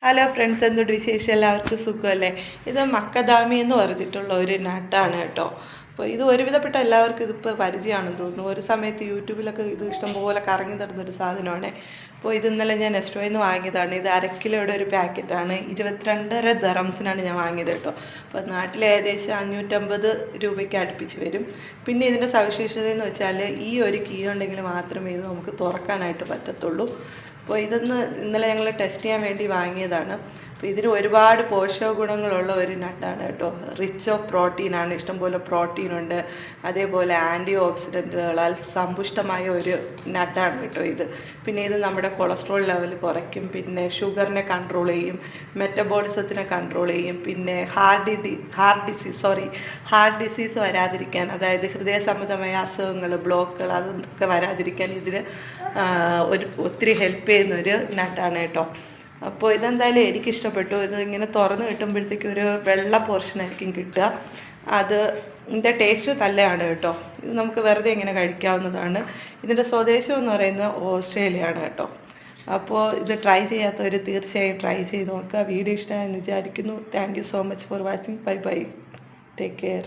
Hello friends, എന്തുണ്ട് വിശേഷം? എല്ലാവർക്കും സുഖമല്ലേ? ഇത് മക്കദാമി എന്ന് പറഞ്ഞിട്ടുള്ള ഒരു നട്ടാണ് കേട്ടോ. അപ്പോൾ ഇത് ഒരുവിധപ്പെട്ട എല്ലാവർക്കും ഇതിപ്പോൾ പരിചയമാണെന്ന് തോന്നുന്നു. ഒരു സമയത്ത് യൂട്യൂബിലൊക്കെ ഇത് ഇഷ്ടംപോലെ കറങ്ങി നടന്നൊരു സാധനമാണ്. അപ്പോൾ ഇത് ഇന്നലെ ഞാൻ നെസ്റ്റോയിൽ നിന്ന് വാങ്ങിയതാണ്. ഇത് 1/2 കിലോയുടെ ഒരു പാക്കറ്റാണ്. 22.5 ദിറംസിനാണ് ഞാൻ വാങ്ങിയത് കേട്ടോ. അപ്പോൾ നാട്ടിൽ ഏകദേശം 550 രൂപയ്ക്ക് അടുപ്പിച്ച് വരും. പിന്നെ ഇതിൻ്റെ സവിശേഷത എന്ന് വെച്ചാൽ ഈ ഒരു കീ ഉണ്ടെങ്കിൽ മാത്രമേ ഇത് നമുക്ക് തുറക്കാനായിട്ട് പറ്റത്തുള്ളൂ. അപ്പോൾ ഇന്നലെ ഞങ്ങൾ ടെസ്റ്റ് ചെയ്യാൻ വേണ്ടി വാങ്ങിയതാണ്. അപ്പോൾ ഇതിന് ഒരുപാട് പോഷക ഗുണങ്ങളുള്ള ഒരു നട്ടാണ് കേട്ടോ. റിച്ച് ഓഫ് പ്രോട്ടീനാണ്, ഇഷ്ടംപോലെ പ്രോട്ടീനുണ്ട്. അതേപോലെ ആൻറ്റി ഓക്സിഡൻറ്റുകളാൽ സമ്പുഷ്ടമായ ഒരു നട്ടാണ് കേട്ടോ ഇത്. പിന്നെ ഇത് നമ്മുടെ കൊളസ്ട്രോൾ ലെവൽ കുറയ്ക്കും, പിന്നെ ഷുഗറിനെ കൺട്രോൾ ചെയ്യും, മെറ്റബോളിസത്തിനെ കൺട്രോൾ ചെയ്യും, പിന്നെ ഹാർട്ട് ഡിസീസ് വരാതിരിക്കാൻ, അതായത് ഹൃദയ സംബന്ധമായ അസുഖങ്ങൾ, ബ്ലോക്കുകൾ അതൊക്കെ വരാതിരിക്കാൻ ഇതിന് ഒത്തിരി ഹെൽപ്പ് ചെയ്യുന്നൊരു നട്ടാണ് കേട്ടോ. അപ്പോൾ ഇതെന്തായാലും എനിക്കിഷ്ടപ്പെട്ടു. ഇത് ഇങ്ങനെ തുറന്ന് കിട്ടുമ്പോഴത്തേക്കും ഒരു വെള്ള പോർഷനായിരിക്കും കിട്ടുക. ഇതിൻ്റെ ടേസ്റ്റ് നല്ലതാണ് കേട്ടോ. ഇത് നമുക്ക് വെറുതെ ഇങ്ങനെ കഴിക്കാവുന്നതാണ്. ഇതിൻ്റെ സ്വദേശം എന്ന് പറയുന്നത് ഓസ്ട്രേലിയയാണ് കേട്ടോ. അപ്പോൾ ഇത് ട്രൈ ചെയ്യാത്തവർ തീർച്ചയായും ട്രൈ ചെയ്ത് നോക്കുക. വീഡിയോ ഇഷ്ടമായെന്ന് വിചാരിക്കുന്നു. Thank you so much for watching. Bye bye, take care.